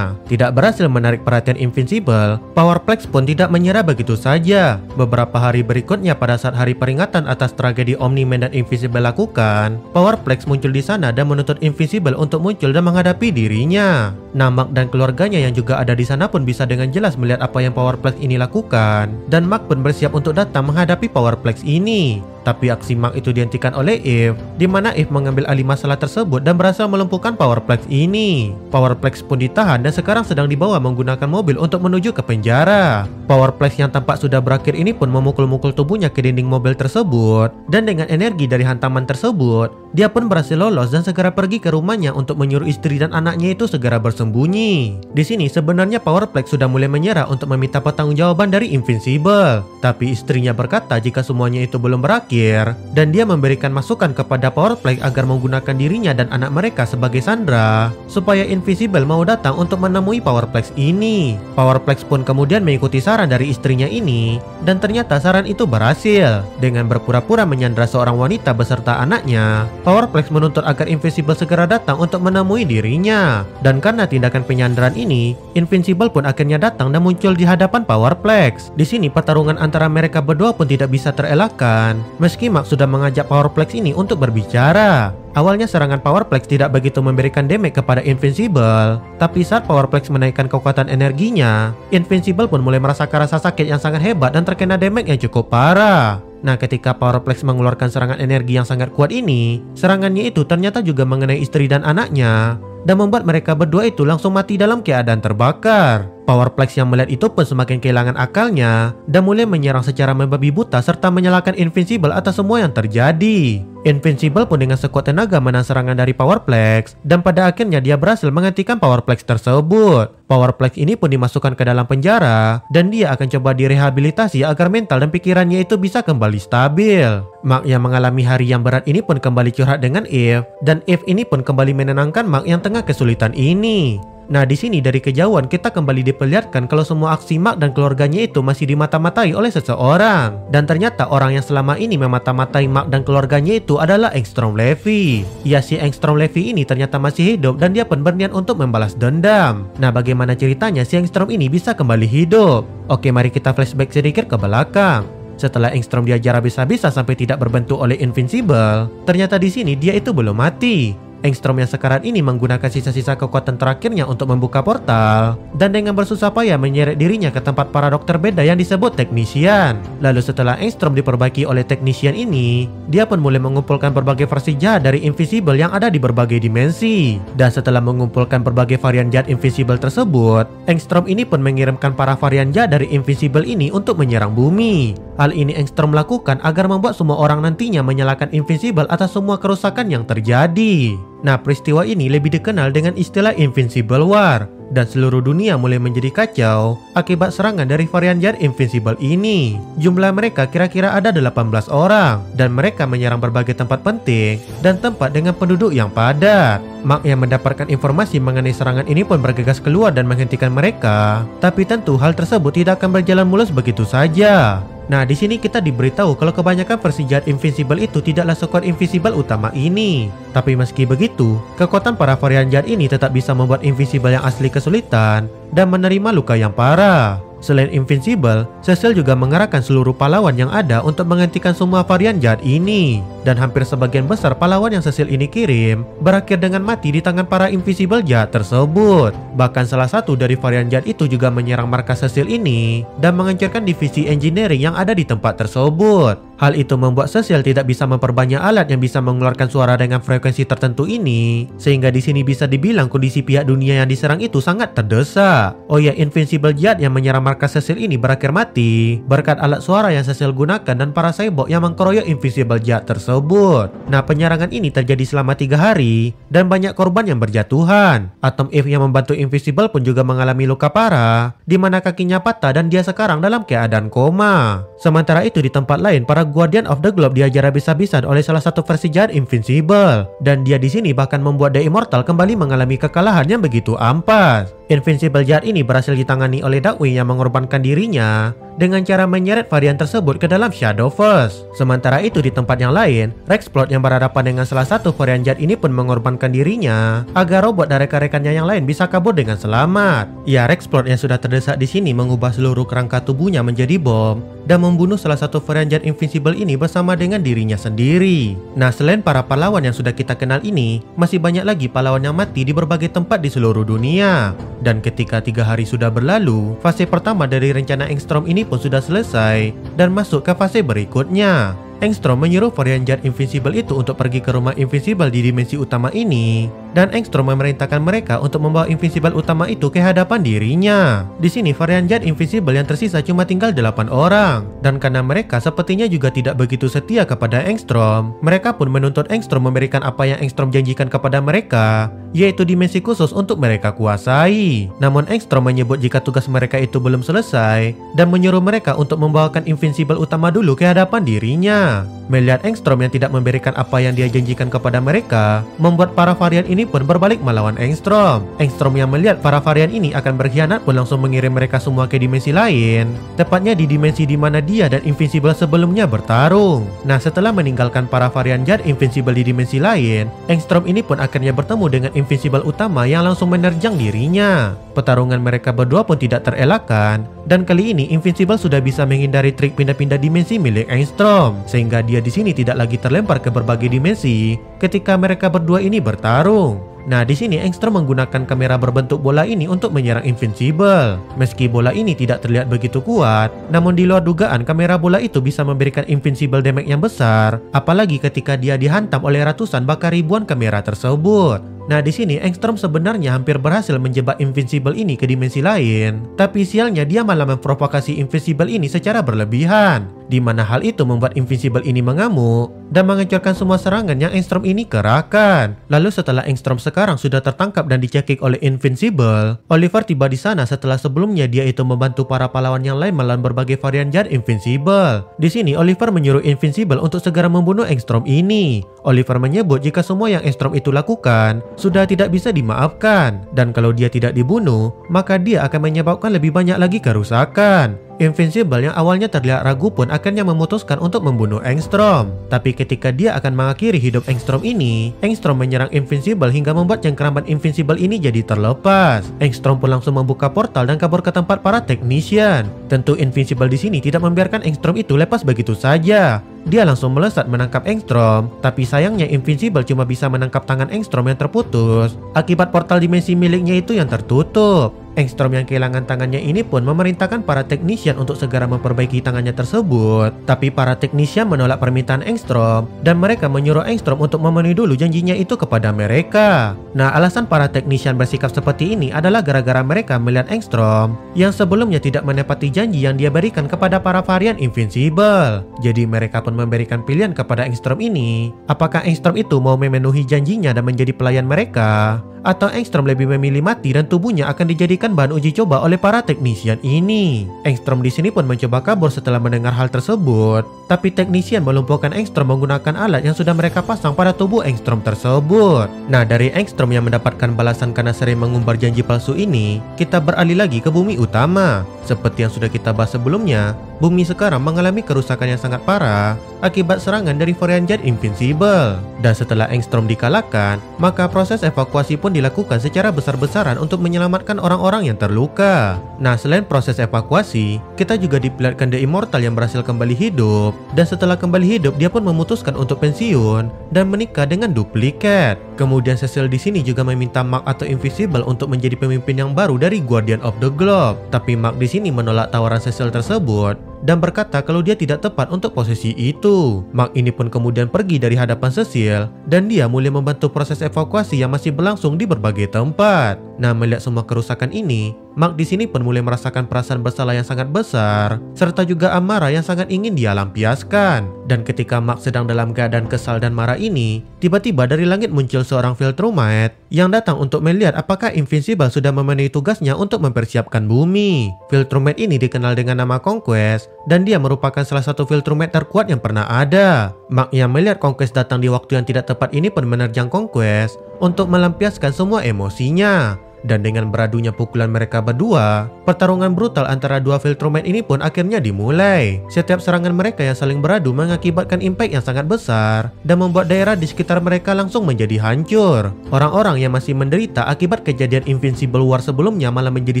Tidak berhasil menarik perhatian Invincible, Powerplex pun tidak menyerah begitu saja. Beberapa hari berikutnya pada saat hari peringatan atas tragedi Omni-Man dan Invincible lakukan, Powerplex muncul di sana dan menuntut Invincible untuk muncul dan menghadapi dirinya. Nah, Mark dan keluarganya yang juga ada di sana pun bisa dengan jelas melihat apa yang Powerplex ini lakukan, dan Mark pun bersiap untuk datang menghadapi Powerplex ini. Tapi aksi Mark itu dihentikan oleh Eve, di mana Eve mengambil alih masalah tersebut dan berhasil melumpuhkan Powerplex ini. Powerplex pun ditahan dan sekarang sedang dibawa menggunakan mobil untuk menuju ke penjara. Powerplex yang tampak sudah berakhir ini pun memukul-mukul tubuhnya ke dinding mobil tersebut, dan dengan energi dari hantaman tersebut, dia pun berhasil lolos dan segera pergi ke rumahnya untuk menyuruh istri dan anaknya itu segera bersembunyi. Di sini sebenarnya Powerplex sudah mulai menyerah untuk meminta pertanggungjawaban dari Invincible, tapi istrinya berkata jika semuanya itu belum berakhir, terakhir, dan dia memberikan masukan kepada Powerplex agar menggunakan dirinya dan anak mereka sebagai sandera supaya Invincible mau datang untuk menemui Powerplex ini. Powerplex pun kemudian mengikuti saran dari istrinya ini, dan ternyata saran itu berhasil. Dengan berpura-pura menyandera seorang wanita beserta anaknya, Powerplex menuntut agar Invincible segera datang untuk menemui dirinya. Dan karena tindakan penyanderaan ini, Invincible pun akhirnya datang dan muncul di hadapan Powerplex. Di sini pertarungan antara mereka berdua pun tidak bisa terelakkan, meski Mark sudah mengajak Powerplex ini untuk berbicara. Awalnya serangan Powerplex tidak begitu memberikan damage kepada Invincible, tapi saat Powerplex menaikkan kekuatan energinya, Invincible pun mulai merasakan rasa sakit yang sangat hebat dan terkena damage yang cukup parah. Nah, ketika Powerplex mengeluarkan serangan energi yang sangat kuat ini, serangannya itu ternyata juga mengenai istri dan anaknya, dan membuat mereka berdua itu langsung mati dalam keadaan terbakar. Powerplex yang melihat itu pun semakin kehilangan akalnya dan mulai menyerang secara membabi buta serta menyalahkan Invincible atas semua yang terjadi. Invincible pun dengan sekuat tenaga menahan serangan dari Powerplex, dan pada akhirnya dia berhasil menghentikan Powerplex tersebut. Powerplex ini pun dimasukkan ke dalam penjara, dan dia akan coba direhabilitasi agar mental dan pikirannya itu bisa kembali stabil. Mark yang mengalami hari yang berat ini pun kembali curhat dengan Eve, dan Eve ini pun kembali menenangkan Mark yang tengah kesulitan ini. Nah, di sini dari kejauhan kita kembali diperlihatkan kalau semua aksi Mark dan keluarganya itu masih dimata-matai oleh seseorang. Dan ternyata orang yang selama ini memata-matai Mark dan keluarganya itu adalah Engstrom Levy. Ya, si Engstrom Levy ini ternyata masih hidup dan dia pun berniat untuk membalas dendam. Nah, bagaimana ceritanya si Engstrom ini bisa kembali hidup? Oke, mari kita flashback sedikit ke belakang. Setelah Engstrom diajar habis-habisan sampai tidak berbentuk oleh Invincible, ternyata di sini dia itu belum mati. Engstrom yang sekarang ini menggunakan sisa-sisa kekuatan terakhirnya untuk membuka portal, dan dengan bersusah payah menyeret dirinya ke tempat para dokter beda yang disebut teknisian. Lalu setelah Engstrom diperbaiki oleh teknisian ini, dia pun mulai mengumpulkan berbagai versi jahat dari Invincible yang ada di berbagai dimensi. Dan setelah mengumpulkan berbagai varian jahat Invincible tersebut, Engstrom ini pun mengirimkan para varian jahat dari Invincible ini untuk menyerang bumi. Hal ini Engstrom lakukan agar membuat semua orang nantinya menyalahkan Invincible atas semua kerusakan yang terjadi. Nah, peristiwa ini lebih dikenal dengan istilah Invincible War, dan seluruh dunia mulai menjadi kacau akibat serangan dari varian jahat Invincible ini. Jumlah mereka kira-kira ada 18 orang, dan mereka menyerang berbagai tempat penting dan tempat dengan penduduk yang padat. Mark yang mendapatkan informasi mengenai serangan ini pun bergegas keluar dan menghentikan mereka, tapi tentu hal tersebut tidak akan berjalan mulus begitu saja. Nah, di sini kita diberitahu kalau kebanyakan versi jahat Invincible itu tidaklah sekuat Invincible utama ini. Tapi meski begitu, kekuatan para varian jahat ini tetap bisa membuat Invincible yang asli kesulitan dan menerima luka yang parah. Selain Invincible, Cecil juga mengerahkan seluruh pahlawan yang ada untuk menghentikan semua varian jahat ini. Dan hampir sebagian besar pahlawan yang Cecil ini kirim berakhir dengan mati di tangan para Invincible jahat tersebut. Bahkan salah satu dari varian jahat itu juga menyerang markas Cecil ini dan menghancurkan divisi engineering yang ada di tempat tersebut. Hal itu membuat Cecil tidak bisa memperbanyak alat yang bisa mengeluarkan suara dengan frekuensi tertentu ini, sehingga di sini bisa dibilang kondisi pihak dunia yang diserang itu sangat terdesak. Oh ya, Invincible jahat yang menyerang markas Cecil ini berakhir mati berkat alat suara yang Cecil gunakan dan para cyborg yang mengkeroyok Invincible jahat tersebut. Nah, penyerangan ini terjadi selama 3 hari dan banyak korban yang berjatuhan. Atom Eve yang membantu Invincible pun juga mengalami luka parah, di mana kakinya patah dan dia sekarang dalam keadaan koma. Sementara itu di tempat lain, para Guardian of the Globe diajar habis-habisan oleh salah satu versi jahat Invincible, dan dia di sini bahkan membuat The Immortal kembali mengalami kekalahan yang begitu ampas. Invincible jahat ini berhasil ditangani oleh Darkwing yang mengorbankan dirinya dengan cara menyeret varian tersebut ke dalam Shadowverse. Sementara itu di tempat yang lain, Rexplode yang berhadapan dengan salah satu varian jahat ini pun mengorbankan dirinya agar robot dan rekan-rekannya yang lain bisa kabur dengan selamat. Ya, Rexplode yang sudah terdesak di sini mengubah seluruh kerangka tubuhnya menjadi bom dan membunuh salah satu varian jahat Invincible ini bersama dengan dirinya sendiri. Nah, selain para pahlawan yang sudah kita kenal ini, masih banyak lagi pahlawan yang mati di berbagai tempat di seluruh dunia. Dan ketika 3 hari sudah berlalu, fase pertama dari rencana Engstrom ini pun sudah selesai dan masuk ke fase berikutnya. Engstrom menyuruh varian jahat Invincible itu untuk pergi ke rumah Invincible di dimensi utama ini, dan Engstrom memerintahkan mereka untuk membawa Invincible utama itu ke hadapan dirinya. Di sini varian jahat Invincible yang tersisa cuma tinggal 8 orang, dan karena mereka sepertinya juga tidak begitu setia kepada Engstrom, mereka pun menuntut Engstrom memberikan apa yang Engstrom janjikan kepada mereka, yaitu dimensi khusus untuk mereka kuasai. Namun Engstrom menyebut jika tugas mereka itu belum selesai dan menyuruh mereka untuk membawakan Invincible utama dulu ke hadapan dirinya. dirinya. Melihat Engstrom yang tidak memberikan apa yang dia janjikan kepada mereka, membuat para varian ini pun berbalik melawan Engstrom. Engstrom yang melihat para varian ini akan berkhianat pun langsung mengirim mereka semua ke dimensi lain, tepatnya di dimensi di mana dia dan Invincible sebelumnya bertarung. Nah, setelah meninggalkan para varian jahat Invincible di dimensi lain, Engstrom ini pun akhirnya bertemu dengan Invincible utama yang langsung menerjang dirinya. Pertarungan mereka berdua pun tidak terelakkan, dan kali ini Invincible sudah bisa menghindari trik pindah-pindah dimensi milik Engstrom, sehingga dia di sini tidak lagi terlempar ke berbagai dimensi ketika mereka berdua ini bertarung. Nah, di sini Engstrom menggunakan kamera berbentuk bola ini untuk menyerang Invincible. Meski bola ini tidak terlihat begitu kuat, namun di luar dugaan kamera bola itu bisa memberikan Invincible damage yang besar, apalagi ketika dia dihantam oleh ratusan bahkan ribuan kamera tersebut. Nah, di sini Engstrom sebenarnya hampir berhasil menjebak Invincible ini ke dimensi lain, tapi sialnya dia malah memprovokasi Invincible ini secara berlebihan, di mana hal itu membuat Invincible ini mengamuk dan menghancurkan semua serangan yang Engstrom ini kerahkan. Lalu setelah Engstrom sekarang sudah tertangkap dan dicekik oleh Invincible, Oliver tiba di sana setelah sebelumnya dia itu membantu para pahlawan yang lain melawan berbagai varian jahat Invincible. Di sini Oliver menyuruh Invincible untuk segera membunuh Engstrom ini. Oliver menyebut jika semua yang Engstrom itu lakukan sudah tidak bisa dimaafkan, dan kalau dia tidak dibunuh, maka dia akan menyebabkan lebih banyak lagi kerusakan. Invincible yang awalnya terlihat ragu pun akhirnya memutuskan untuk membunuh Engstrom. Tapi ketika dia akan mengakhiri hidup Engstrom ini, Engstrom menyerang Invincible hingga membuat cengkeraman Invincible ini jadi terlepas. Engstrom pun langsung membuka portal dan kabur ke tempat para technician. Tentu Invincible di sini tidak membiarkan Engstrom itu lepas begitu saja. Dia langsung melesat menangkap Engstrom, tapi sayangnya Invincible cuma bisa menangkap tangan Engstrom yang terputus akibat portal dimensi miliknya itu yang tertutup. Engstrom yang kehilangan tangannya ini pun memerintahkan para technician untuk segera memperbaiki tangannya tersebut. Tapi para technician menolak permintaan Engstrom dan mereka menyuruh Engstrom untuk memenuhi dulu janjinya itu kepada mereka. Nah, alasan para technician bersikap seperti ini adalah gara-gara mereka melihat Engstrom yang sebelumnya tidak menepati janji yang dia berikan kepada para varian Invincible. Jadi mereka pun memberikan pilihan kepada Engstrom ini, apakah Engstrom itu mau memenuhi janjinya dan menjadi pelayan mereka, atau Engstrom lebih memilih mati dan tubuhnya akan dijadikan bahan uji coba oleh para teknisian ini. Engstrom di sini pun mencoba kabur setelah mendengar hal tersebut, tapi teknisian melumpuhkan Engstrom menggunakan alat yang sudah mereka pasang pada tubuh Engstrom tersebut. Nah, dari Engstrom yang mendapatkan balasan karena sering mengumbar janji palsu ini, kita beralih lagi ke bumi utama. Seperti yang sudah kita bahas sebelumnya, bumi sekarang mengalami kerusakan yang sangat parah akibat serangan dari varian jahat Invincible. Dan setelah Engstrom dikalahkan, maka proses evakuasi pun dilakukan secara besar-besaran untuk menyelamatkan orang-orang yang terluka. Nah, selain proses evakuasi, kita juga diperlihatkan The Immortal yang berhasil kembali hidup. Dan setelah kembali hidup, dia pun memutuskan untuk pensiun dan menikah dengan Duplicat. Kemudian Cecil di sini juga meminta Mark atau Invisible untuk menjadi pemimpin yang baru dari Guardian of the Globe. Tapi Mark di sini menolak tawaran Cecil tersebut dan berkata kalau dia tidak tepat untuk posisi itu. Mark ini pun kemudian pergi dari hadapan Cecil dan dia mulai membantu proses evakuasi yang masih berlangsung di berbagai tempat. Nah, melihat semua kerusakan ini, Mark di sini pun mulai merasakan perasaan bersalah yang sangat besar serta juga amarah yang sangat ingin dia lampiaskan. Dan ketika Mark sedang dalam keadaan kesal dan marah ini, tiba-tiba dari langit muncul seorang Viltrumite yang datang untuk melihat apakah Invincible sudah memenuhi tugasnya untuk mempersiapkan bumi. Viltrumite ini dikenal dengan nama Conquest dan dia merupakan salah satu Viltrumite terkuat yang pernah ada. Mark yang melihat Conquest datang di waktu yang tidak tepat ini pun menerjang Conquest untuk melampiaskan semua emosinya. Dan dengan beradunya pukulan mereka berdua, pertarungan brutal antara dua Viltrumite ini pun akhirnya dimulai. Setiap serangan mereka yang saling beradu mengakibatkan impact yang sangat besar dan membuat daerah di sekitar mereka langsung menjadi hancur. Orang-orang yang masih menderita akibat kejadian Invincible War sebelumnya malah menjadi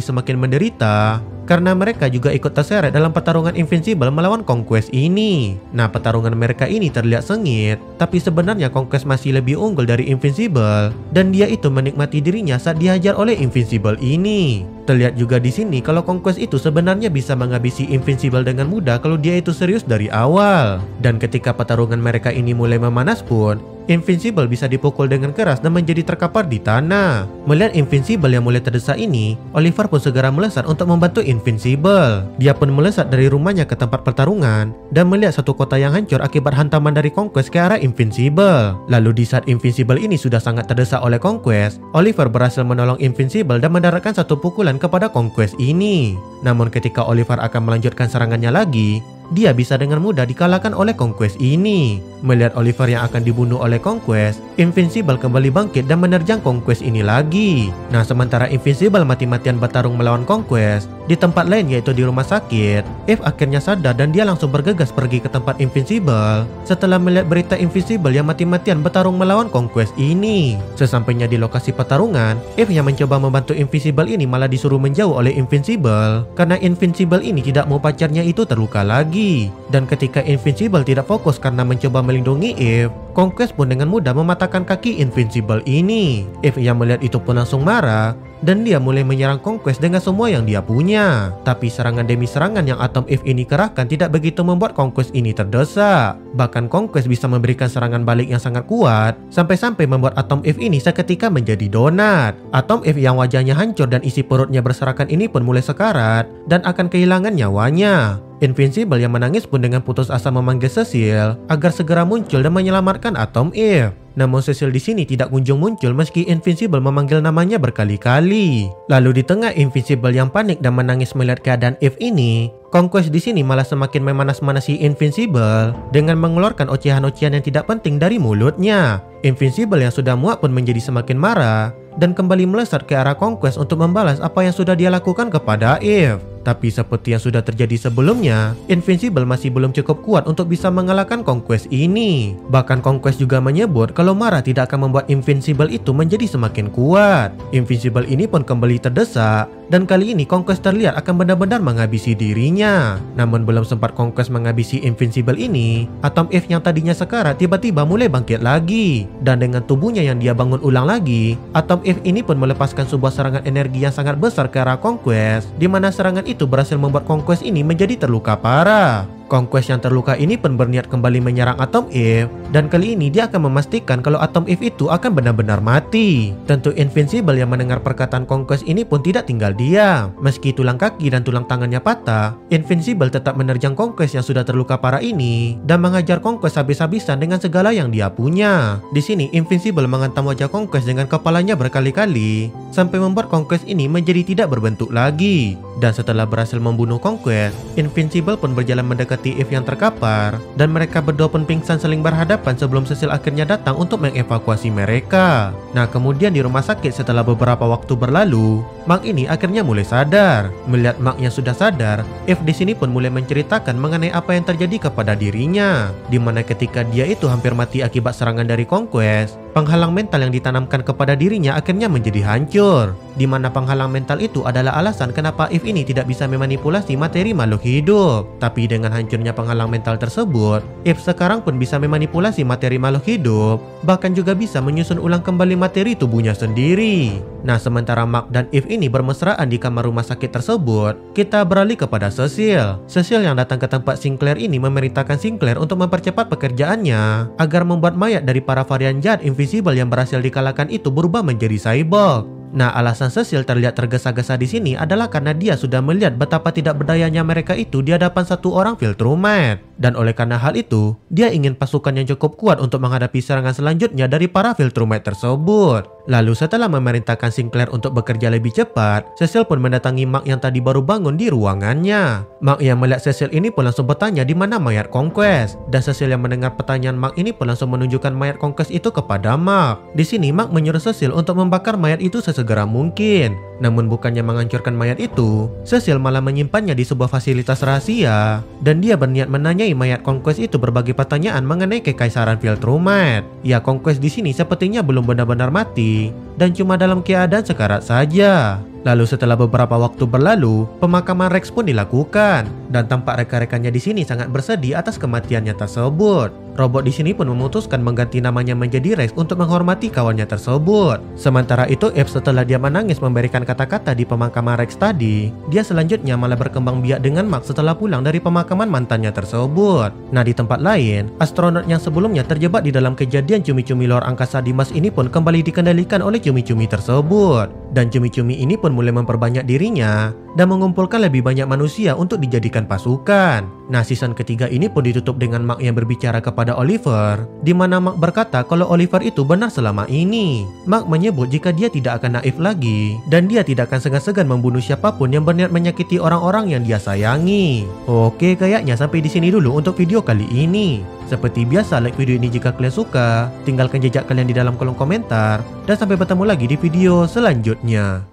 semakin menderita karena mereka juga ikut terseret dalam pertarungan Invincible melawan Conquest ini. Nah, pertarungan mereka ini terlihat sengit, tapi sebenarnya Conquest masih lebih unggul dari Invincible dan dia itu menikmati dirinya saat dihajar oleh Invincible ini. Terlihat juga di sini kalau Conquest itu sebenarnya bisa menghabisi Invincible dengan mudah kalau dia itu serius dari awal. Dan ketika pertarungan mereka ini mulai memanas pun, Invincible bisa dipukul dengan keras dan menjadi terkapar di tanah. Melihat Invincible yang mulai terdesak ini, Oliver pun segera melesat untuk membantu Invincible. Dia pun melesat dari rumahnya ke tempat pertarungan dan melihat satu kota yang hancur akibat hantaman dari Conquest ke arah Invincible. Lalu di saat Invincible ini sudah sangat terdesak oleh Conquest, Oliver berhasil menolong Invincible dan mendaratkan satu pukulan kepada Conquest ini. Namun ketika Oliver akan melanjutkan serangannya lagi, dia bisa dengan mudah dikalahkan oleh Conquest ini. Melihat Oliver yang akan dibunuh oleh Conquest, Invincible kembali bangkit dan menerjang Conquest ini lagi. Nah, sementara Invincible mati-matian bertarung melawan Conquest, di tempat lain yaitu di rumah sakit, Eve akhirnya sadar dan dia langsung bergegas pergi ke tempat Invincible setelah melihat berita Invincible yang mati-matian bertarung melawan Conquest ini. Sesampainya di lokasi pertarungan, Eve yang mencoba membantu Invincible ini malah disuruh menjauh oleh Invincible karena Invincible ini tidak mau pacarnya itu terluka lagi. Dan ketika Invincible tidak fokus karena mencoba melindungi Eve, Conquest pun dengan mudah mematahkan kaki Invincible ini. Eve yang melihat itu pun langsung marah dan dia mulai menyerang Conquest dengan semua yang dia punya. Tapi serangan demi serangan yang Atom Eve ini kerahkan tidak begitu membuat Conquest ini terdesak. Bahkan Conquest bisa memberikan serangan balik yang sangat kuat, sampai-sampai membuat Atom Eve ini seketika menjadi donat. Atom Eve yang wajahnya hancur dan isi perutnya berserakan ini pun mulai sekarat dan akan kehilangan nyawanya. Invincible yang menangis pun dengan putus asa memanggil Cecil agar segera muncul dan menyelamatkan Atom Eve. Namun Cecil di sini tidak kunjung muncul meski Invincible memanggil namanya berkali-kali. Lalu di tengah Invincible yang panik dan menangis melihat keadaan Eve ini, Conquest di sini malah semakin memanas-manasi Invincible dengan mengeluarkan ocehan-ocehan yang tidak penting dari mulutnya. Invincible yang sudah muak pun menjadi semakin marah dan kembali melesat ke arah Conquest untuk membalas apa yang sudah dia lakukan kepada Eve. Tapi seperti yang sudah terjadi sebelumnya, Invincible masih belum cukup kuat untuk bisa mengalahkan Conquest ini. Bahkan Conquest juga menyebut kalau marah tidak akan membuat Invincible itu menjadi semakin kuat. Invincible ini pun kembali terdesak dan kali ini Conquest terlihat akan benar-benar menghabisi dirinya. Namun belum sempat Conquest menghabisi Invincible ini, Atom Eve yang tadinya sekarat tiba-tiba mulai bangkit lagi. Dan dengan tubuhnya yang dia bangun ulang lagi, Atom Eve ini pun melepaskan sebuah serangan energi yang sangat besar ke arah Conquest, di mana serangan itu berhasil membuat Conquest ini menjadi terluka parah. Conquest yang terluka ini pun berniat kembali menyerang Atom Eve dan kali ini dia akan memastikan kalau Atom Eve itu akan benar-benar mati. Tentu Invincible yang mendengar perkataan Conquest ini pun tidak tinggal diam. Meski tulang kaki dan tulang tangannya patah, Invincible tetap menerjang Conquest yang sudah terluka parah ini dan mengajar Conquest habis-habisan dengan segala yang dia punya. Di sini Invincible menghantam wajah Conquest dengan kepalanya berkali-kali sampai membuat Conquest ini menjadi tidak berbentuk lagi. Dan setelah berhasil membunuh Conquest, Invincible pun berjalan mendekati Eve yang terkapar dan mereka berdua pun pingsan saling berhadapan sebelum Cecil akhirnya datang untuk mengevakuasi mereka. Nah, kemudian di rumah sakit setelah beberapa waktu berlalu, Mark ini akhirnya mulai sadar. Melihat Mark yang sudah sadar, Eve di sini pun mulai menceritakan mengenai apa yang terjadi kepada dirinya, di mana ketika dia itu hampir mati akibat serangan dari Conquest, penghalang mental yang ditanamkan kepada dirinya akhirnya menjadi hancur, di mana penghalang mental itu adalah alasan kenapa Eve ini tidak bisa memanipulasi materi makhluk hidup. Tapi dengan hancurnya penghalang mental tersebut, Eve sekarang pun bisa memanipulasi materi makhluk hidup, bahkan juga bisa menyusun ulang kembali materi tubuhnya sendiri. Nah, sementara Mark dan Eve ini bermesraan di kamar rumah sakit tersebut, kita beralih kepada Cecil. Cecil yang datang ke tempat Sinclair ini memerintahkan Sinclair untuk mempercepat pekerjaannya agar membuat mayat dari para varian jahat Invincible yang berhasil dikalahkan itu berubah menjadi cyborg. Nah, alasan Cecil terlihat tergesa-gesa di sini adalah karena dia sudah melihat betapa tidak berdayanya mereka itu di hadapan satu orang Viltrumite. Dan oleh karena hal itu, dia ingin pasukan yang cukup kuat untuk menghadapi serangan selanjutnya dari para Viltrumite tersebut. Lalu setelah memerintahkan Sinclair untuk bekerja lebih cepat, Cecil pun mendatangi Mark yang tadi baru bangun di ruangannya. Mark yang melihat Cecil ini pun langsung bertanya di mana mayat Conquest. Dan Cecil yang mendengar pertanyaan Mark ini pun langsung menunjukkan mayat Conquest itu kepada Mark. Di sini Mark menyuruh Cecil untuk membakar mayat itu sesegera mungkin. Namun bukannya menghancurkan mayat itu, Cecil malah menyimpannya di sebuah fasilitas rahasia. Dan dia berniat menanyai mayat Conquest itu berbagai pertanyaan mengenai kekaisaran Viltrumite. Ya, Conquest di sini sepertinya belum benar-benar mati dan cuma dalam keadaan sekarat saja. Lalu setelah beberapa waktu berlalu, pemakaman Rex pun dilakukan dan tampak rekan-rekannya di sini sangat bersedih atas kematiannya tersebut. Robot di sini pun memutuskan mengganti namanya menjadi Rex untuk menghormati kawannya tersebut. Sementara itu, Eve setelah dia menangis memberikan kata-kata di pemakaman Rex tadi, dia selanjutnya malah berkembang biak dengan Mark setelah pulang dari pemakaman mantannya tersebut. Nah, di tempat lain, astronot yang sebelumnya terjebak di dalam kejadian Kemudian cumi-cumi luar angkasa di Mars ini pun kembali dikendalikan oleh cumi-cumi tersebut. Dan cumi-cumi ini pun mulai memperbanyak dirinya dan mengumpulkan lebih banyak manusia untuk dijadikan pasukan. Nah, season ketiga ini pun ditutup dengan Mark yang berbicara kepada Oliver, di mana Mark berkata kalau Oliver itu benar selama ini. Mark menyebut jika dia tidak akan naif lagi dan dia tidak akan segan-segan membunuh siapapun yang berniat menyakiti orang-orang yang dia sayangi. Oke, kayaknya sampai di sini dulu untuk video kali ini. Seperti biasa, like video ini jika kalian suka, tinggalkan jejak kalian di dalam kolom komentar, dan sampai bertemu lagi di video selanjutnya.